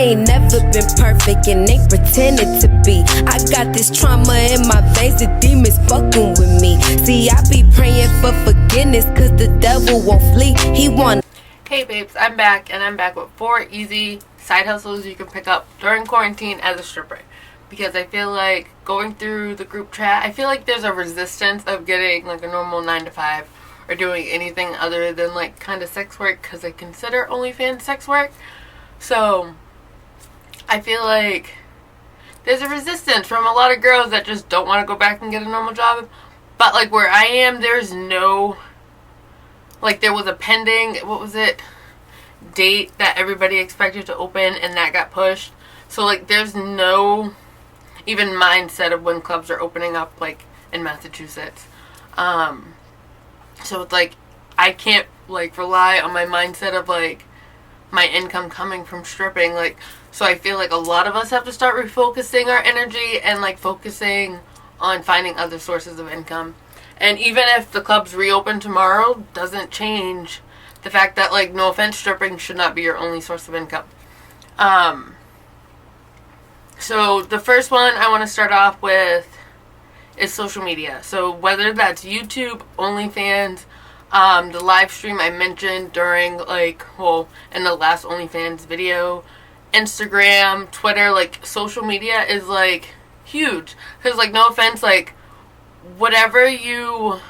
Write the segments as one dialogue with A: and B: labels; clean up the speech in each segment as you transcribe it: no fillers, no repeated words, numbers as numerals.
A: Ain't never been perfect and ain't pretending to be. I got this trauma in my veins, the demons fucking with me. See, I be praying for forgiveness, cause the devil won't flee. He want.
B: Hey babes, I'm back, and I'm back with 4 easy side hustles you can pick up during quarantine as a stripper. Because I feel like going through the group chat, I feel like there's a resistance of getting like a normal 9 to 5 or doing anything other than like kind of sex work, because I consider OnlyFans sex work. So I feel like there's a resistance from a lot of girls that just don't want to go back and get a normal job. But like where I am, there's no, like there was a pending, what was it, date that everybody expected to open, and that got pushed. So like there's no even mindset of when clubs are opening up like in Massachusetts. So it's like I can't like rely on my mindset of like my income coming from stripping. Like, so I feel like a lot of us have to start refocusing our energy and like focusing on finding other sources of income. And even if the clubs reopen tomorrow, doesn't change the fact that, like, no offense, stripping should not be your only source of income. So the first one I want to start off with is social media. So whether that's YouTube, OnlyFans, the live stream I mentioned during, like, well, in the last OnlyFans video, Instagram, Twitter, like, social media is, like, huge. Because, like, no offense, like, whatever you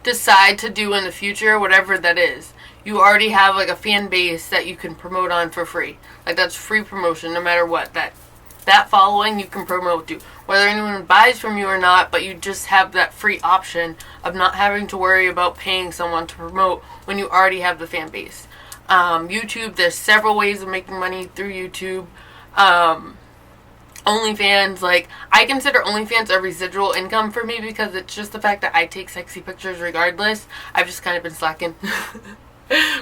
B: decide to do in the future, whatever that is, you already have like a fan base that you can promote on for free. Like that's free promotion no matter what. That following you can promote to, whether anyone buys from you or not, but you just have that free option of not having to worry about paying someone to promote when you already have the fan base. YouTube, there's several ways of making money through YouTube. OnlyFans, like, I consider OnlyFans a residual income for me because it's just the fact that I take sexy pictures regardless. I've just kind of been slacking.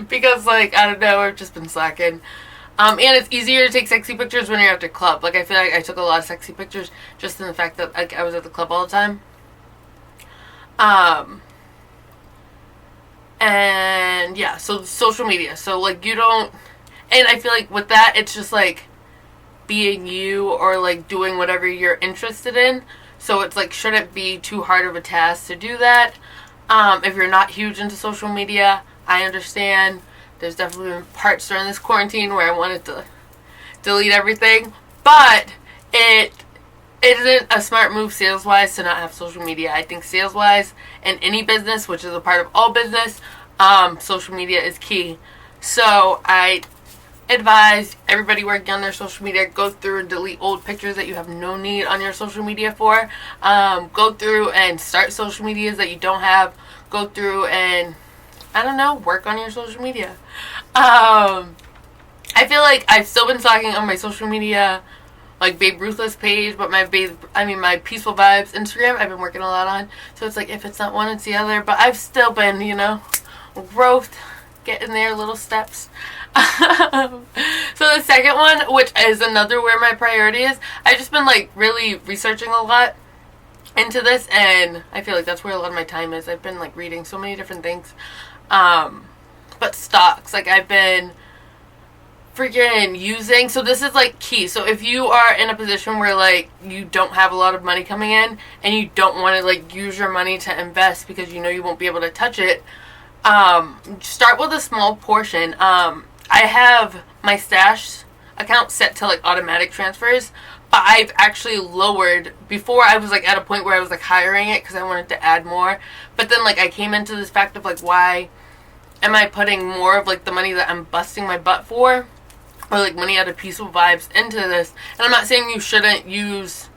B: Because, like, I don't know, I've just been slacking. And it's easier to take sexy pictures when you're at the club. Like, I feel like I took a lot of sexy pictures just in the fact that, like, I was at the club all the time. And, yeah, so social media. So, like, you don't, and I feel like with that, it's just, like, being you or like doing whatever you're interested in. So it's like shouldn't be too hard of a task to do that. If you're not huge into social media, I understand. There's definitely been parts during this quarantine where I wanted to delete everything, but it isn't a smart move sales wise to not have social media. I think sales wise in any business, which is a part of all business, social media is key. So I advise everybody working on their social media, go through and delete old pictures that you have no need on your social media for. Go through and start social medias that you don't have. Go through and, I don't know, work on your social media. I feel like I've still been slacking on my social media, like Babe Ruthless page, but my Peaceful Vibes Instagram, I've been working a lot on. So it's like, if it's not one, it's the other. But I've still been, you know, growth, getting there, little steps. So the second one, which is another where my priority is, I've just been like really researching a lot into this, and I feel like that's where a lot of my time is. I've been like reading so many different things, but stocks, like I've been freaking using, so this is like key. So if you are in a position where like you don't have a lot of money coming in and you don't want to like use your money to invest because you know you won't be able to touch it, start with a small portion. I have my stash account set to like automatic transfers, but I've actually lowered. Before I was like at a point where I was like hiring it because I wanted to add more, but then like I came into this fact of like, why am I putting more of like the money that I'm busting my butt for, or like money out of Peaceful Vibes into this? And I'm not saying you shouldn't use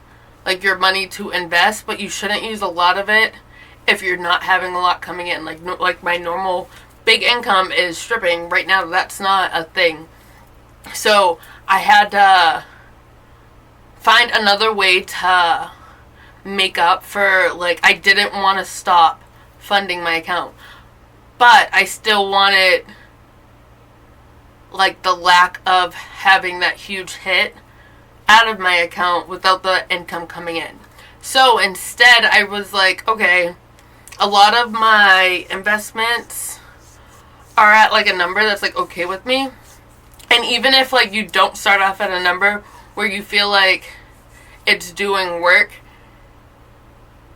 B: like your money to invest, but you shouldn't use a lot of it if you're not having a lot coming in. Like my normal big income is stripping. Right now, that's not a thing. So I had to find another way to make up for, like, I didn't want to stop funding my account, but I still wanted, like, the lack of having that huge hit out of my account without the income coming in. So instead, I was like, okay, a lot of my investments are at like a number that's like okay with me. And even if like you don't start off at a number where you feel like it's doing work,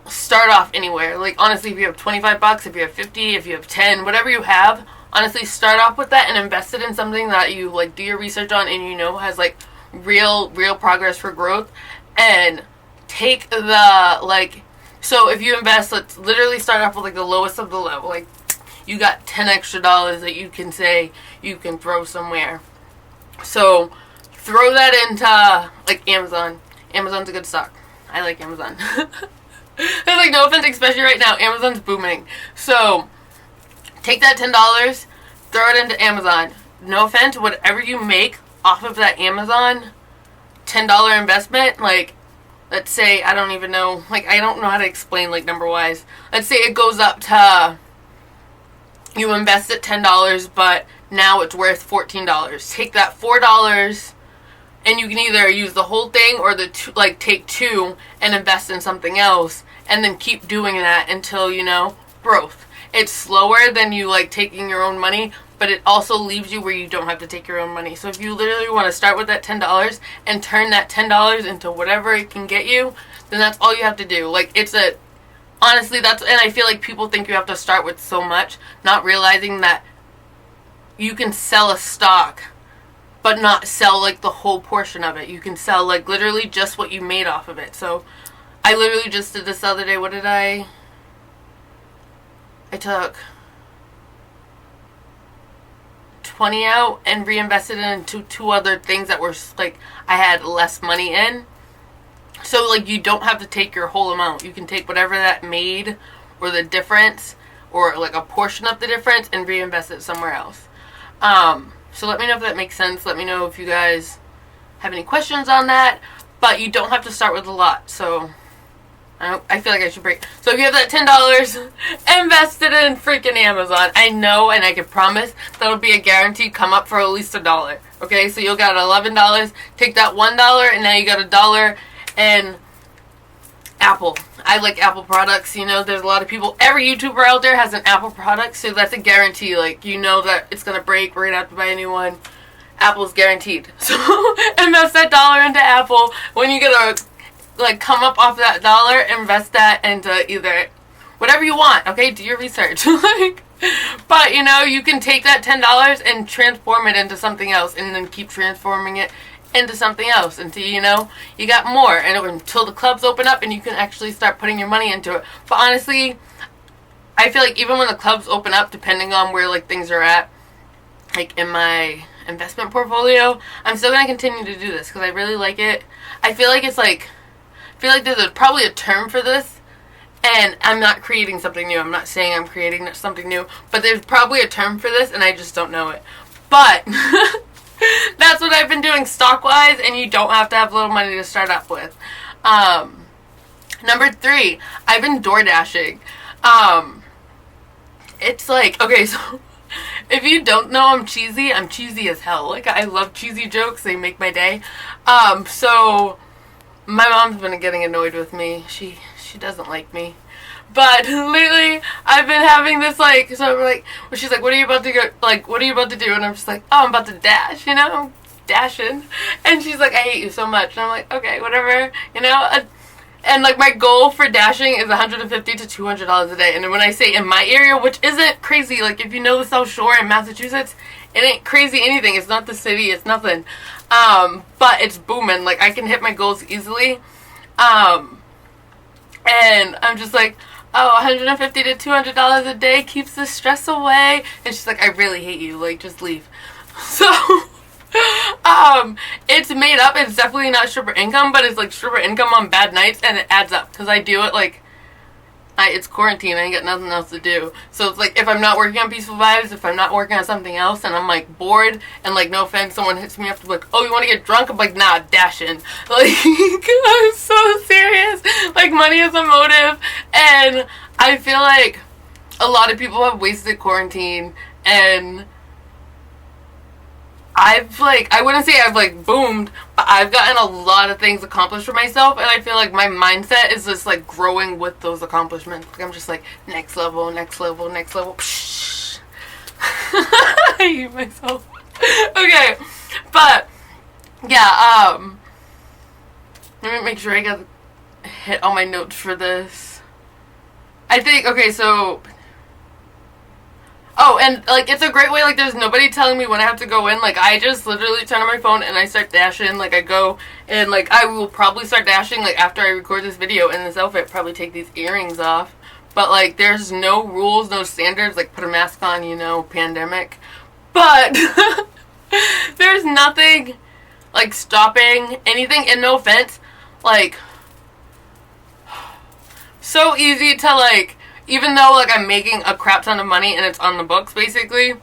B: start off anywhere. Like honestly, if you have $25, if you have 50, if you have 10, whatever you have, honestly start off with that and invest it in something that you like do your research on and you know has like real progress for growth. And take the like, so if you invest, let's literally start off with like the lowest of the low. Like you got $10 extra that you can say you can throw somewhere. So throw that into like Amazon. Amazon's a good stock. I like Amazon. There's like no offense, especially right now. Amazon's booming. So take that $10, throw it into Amazon. No offense, whatever you make off of that Amazon $10 investment, like let's say, I don't even know, like I don't know how to explain like number wise. Let's say it goes up to, you invested $10, but now it's worth $14. Take that $4 and you can either use the whole thing or like take two and invest in something else and then keep doing that until, you know, growth. It's slower than you like taking your own money, but it also leaves you where you don't have to take your own money. So if you literally want to start with that $10 and turn that $10 into whatever it can get you, then that's all you have to do. Like honestly, and I feel like people think you have to start with so much, not realizing that you can sell a stock, but not sell like the whole portion of it. You can sell like literally just what you made off of it. So I literally just did this the other day. What did I took 20 out and reinvested it into two other things that were like I had less money in. So like you don't have to take your whole amount. You can take whatever that made or the difference or like a portion of the difference and reinvest it somewhere else. So let me know if that makes sense. Let me know if you guys have any questions on that. But you don't have to start with a lot. So I feel like I should break. So if you have that $10, invest it in freaking Amazon. I know, and I can promise that'll be a guaranteed come up for at least $1. Okay, so you'll got $11. Take that $1, and now you got $1. And Apple. I like Apple products. You know, there's a lot of people. Every YouTuber out there has an Apple product, so that's a guarantee. Like, you know that it's gonna break. We're gonna have to buy a new one. Apple's guaranteed. So invest that $1 into Apple. When you get a like come up off that $1, invest that into either whatever you want. Okay, do your research. Like, but you know, you can take that $10 and transform it into something else, and then keep transforming it into something else until you know you got more, and until the clubs open up and you can actually start putting your money into it. But honestly, I feel like even when the clubs open up, depending on where like things are at, like in my investment portfolio, I'm still gonna continue to do this because I really like it. I feel like there's probably a term for this, and I'm not creating something new. I'm not saying I'm creating something new, but there's probably a term for this, and I just don't know it. But that's what I've been doing stock-wise, and you don't have to have little money to start up with. Number 3, I've been DoorDashing. It's like, okay, so if you don't know I'm cheesy as hell. Like, I love cheesy jokes. They make my day. So my mom's been getting annoyed with me. She doesn't like me. But lately, I've been having this, like, so I'm like, well, she's like, what are you about to go, like, what are you about to do? And I'm just like, oh, I'm about to dash, you know, I'm dashing. And she's like, I hate you so much. And I'm like, okay, whatever, you know. And like, my goal for dashing is $150 to $200 a day. And when I say in my area, which isn't crazy, like, if you know the South Shore in Massachusetts, it ain't crazy anything. It's not the city, it's nothing. But it's booming. Like, I can hit my goals easily. And I'm just like, oh, $150 to $200 a day keeps the stress away. And she's like, I really hate you. Like, just leave. So, it's made up. It's definitely not stripper income, but it's like stripper income on bad nights, and it adds up. Because I do it like, it's quarantine. I ain't got nothing else to do. So it's like, if I'm not working on Peaceful Vibes, if I'm not working on something else, and I'm like bored, and like, no offense, someone hits me up to like, oh, you want to get drunk? I'm like, nah, dashing. Like, I'm so serious. Like, money is a motive. And I feel like a lot of people have wasted quarantine, and I've like, I wouldn't say I've like boomed, but I've gotten a lot of things accomplished for myself, and I feel like my mindset is just like growing with those accomplishments. Like, I'm just like, next level, next level, next level. I hate myself. Okay, But yeah, let me make sure I got hit all my notes for this. I think, okay, so, oh, and, like, it's a great way, like, there's nobody telling me when I have to go in. Like, I just literally turn on my phone and I start dashing. Like, I go and, like, I will probably start dashing, like, after I record this video in this outfit, probably take these earrings off. But, like, there's no rules, no standards, like, put a mask on, you know, pandemic. But there's nothing, like, stopping anything, and no offense, like, so easy to, like, even though, like, I'm making a crap ton of money and it's on the books, basically,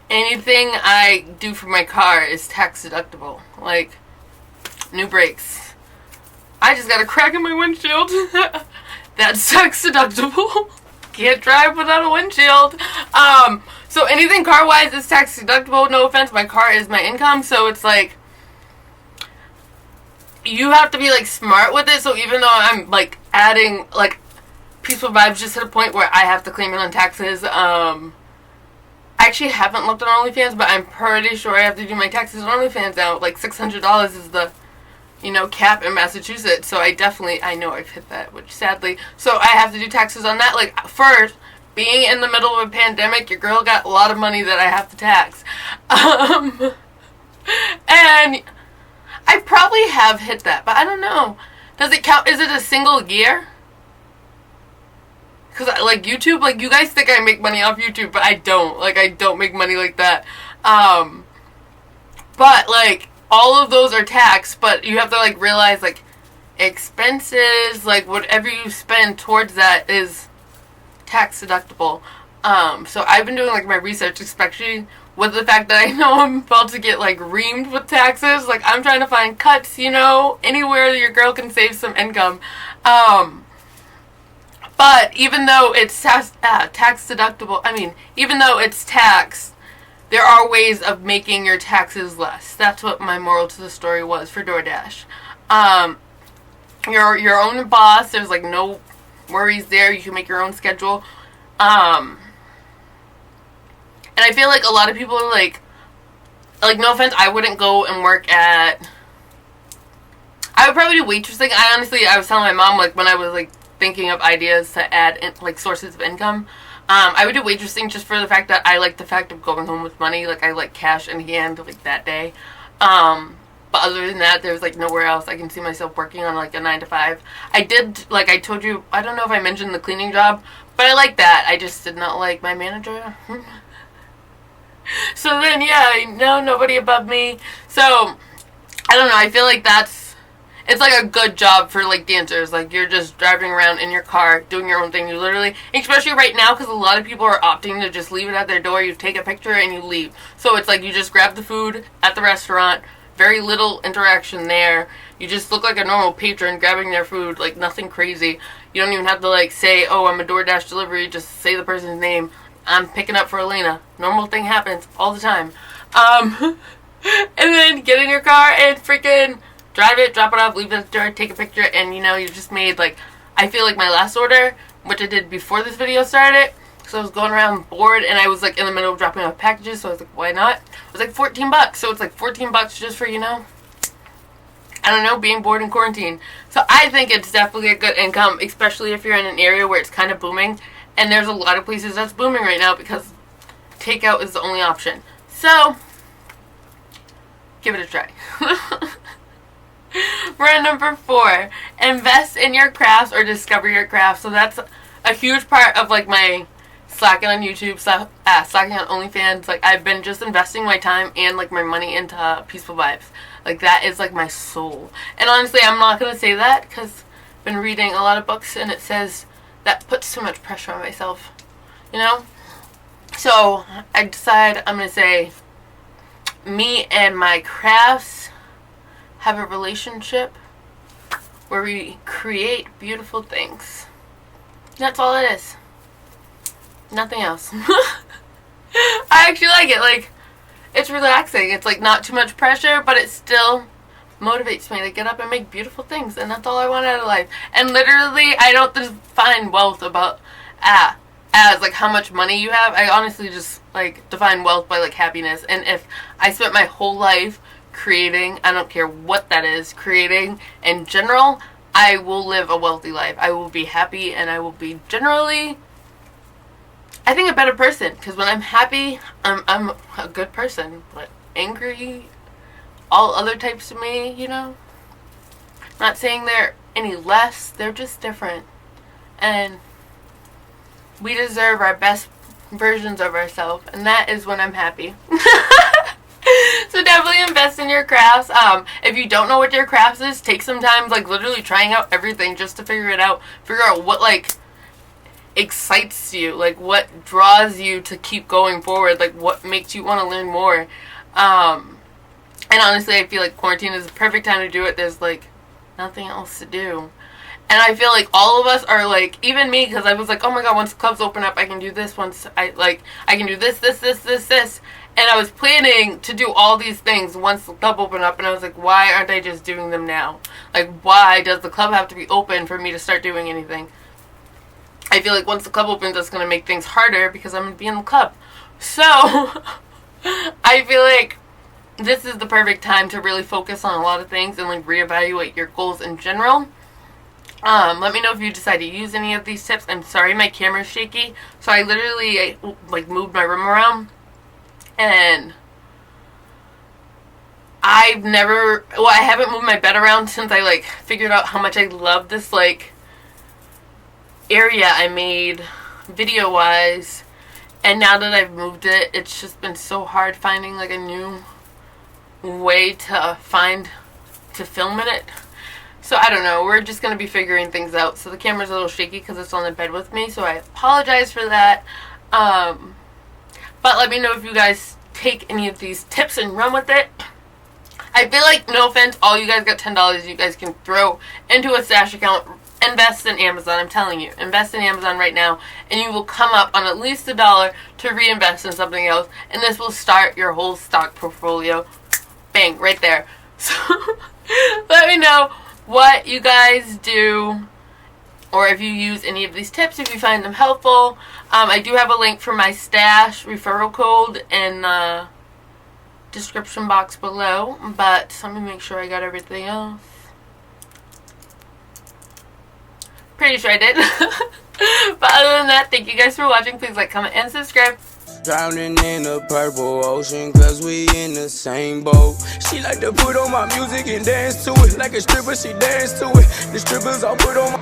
B: anything I do for my car is tax deductible. Like, new brakes. I just got a crack in my windshield. That's tax deductible. Can't drive without a windshield. So anything car-wise is tax deductible. No offense, my car is my income, so it's like, you have to be, like, smart with it. So even though I'm, like, adding, like, Peaceful Vibes just to the point where I have to claim it on taxes, I actually haven't looked on OnlyFans, but I'm pretty sure I have to do my taxes on OnlyFans now. Like, $600 is the, you know, cap in Massachusetts. So I know I've hit that, which sadly, so I have to do taxes on that. Like, first, being in the middle of a pandemic, your girl got a lot of money that I have to tax. And I probably have hit that, but I don't know. Does it count? Is it a single year? Because, like, YouTube, like, you guys think I make money off YouTube, but I don't. Like, I don't make money like that. But, like, all of those are taxed, but you have to, like, realize, like, expenses, like, whatever you spend towards that is tax deductible. So I've been doing, like, my research, especially with the fact that I know I'm about to get, like, reamed with taxes. Like, I'm trying to find cuts, you know, anywhere your girl can save some income. But even though it's tax deductible, I mean, even though it's taxed, there are ways of making your taxes less. That's what my moral to the story was for DoorDash. You're your own boss. There's, like, no worries there. You can make your own schedule. And I feel like a lot of people are like, no offense, I wouldn't go and work at, I would probably do waitressing. I was telling my mom, like, when I was, like, thinking of ideas to add, like, sources of income, I would do waitressing just for the fact that I like the fact of going home with money. Like, I like cash in hand, like, that day. But other than that, there's, like, nowhere else I can see myself working on, like, a 9 to 5. I did, like, I told you, I don't know if I mentioned the cleaning job, but I like that. I just did not like my manager. So then, yeah, no, nobody above me. So, I don't know, I feel like it's like a good job for, like, dancers. Like, you're just driving around in your car, doing your own thing. You literally, especially right now, because a lot of people are opting to just leave it at their door. You take a picture and you leave. So it's like you just grab the food at the restaurant. Very little interaction there. You just look like a normal patron grabbing their food. Like, nothing crazy. You don't even have to, like, say, oh, I'm a DoorDash delivery. Just say the person's name. I'm picking up for Elena. Normal thing happens all the time. And then get in your car and freaking drive it, drop it off, leave it at the door, take a picture, and, you know, you just made, like, I feel like my last order, which I did before this video started, so I was going around bored, and I was, like, in the middle of dropping off packages, so I was like, why not? It was, like, $14, so it's, like, $14 just for, you know, I don't know, being bored in quarantine. So I think it's definitely a good income, especially if you're in an area where it's kind of booming. And there's a lot of places that's booming right now because takeout is the only option. So, give it a try. We're at number 4. Invest in your crafts or discover your craft. So that's a huge part of, like, my slacking on YouTube, slacking on OnlyFans. Like, I've been just investing my time and, like, my money into Peaceful Vibes. Like, that is, like, my soul. And honestly, I'm not going to say that because I've been reading a lot of books and it says that puts too much pressure on myself, you know? So, I decide I'm going to say me and my crafts have a relationship where we create beautiful things. That's all it is. Nothing else. I actually like it. Like, it's relaxing. It's, like, not too much pressure, but it still motivates me to get up and make beautiful things, and that's all I want out of life. And literally, I don't define wealth about as, like, how much money you have. I honestly just, like define wealth by like happiness. And if I spent my whole life creating, I don't care what that is, creating in general, I will live a wealthy life. I will be happy, and I will be generally, I think, a better person. Because when I'm happy, I'm a good person. But angry, all other types of me, you know, I'm not saying they're any less, they're just different. And we deserve our best versions of ourselves, and that is when I'm happy. So definitely invest in your crafts. If you don't know what your crafts is, take some time, like literally trying out everything just to figure it out. Figure out what like excites you, like what draws you to keep going forward, like what makes you want to learn more. And honestly, I feel like quarantine is the perfect time to do it. There's like nothing else to do. And I feel like all of us are like, even me, because I was like, oh my god, once the clubs open up, I can do this. Once I can do this. And I was planning to do all these things once the club opened up, and I was like, why aren't I just doing them now? Like, why does the club have to be open for me to start doing anything? I feel like once the club opens, that's going to make things harder because I'm going to be in the club. So, I feel like this is the perfect time to really focus on a lot of things and like reevaluate your goals in general. Let me know if you decide to use any of these tips. I'm sorry my camera's shaky, so I literally like moved my room around, and I haven't moved my bed around since I like figured out how much I love this like area I made video wise, and now that I've moved it, it's just been so hard finding like a new way to film in it. So I don't know, we're just going to be figuring things out. So the camera's a little shaky because it's on the bed with me, so I apologize for that. But let me know if you guys take any of these tips and run with it. I feel like, no offense, all you guys got $10 you guys can throw into a stash account. Invest in Amazon, I'm telling you. Invest in Amazon right now, and you will come up on at least $1 to reinvest in something else. And this will start your whole stock portfolio. Bang, right there. So let me know what you guys do, or if you use any of these tips, if you find them helpful. I do have a link for my stash referral code in the description box below, but let me make sure I got everything else. Pretty sure I did. But other than that, thank you guys for watching. Please like, comment, and subscribe.
C: Drowning in the purple ocean, cause we in the same boat. She like to put on my music and dance to it. Like a stripper, she dance to it. The strippers all put on my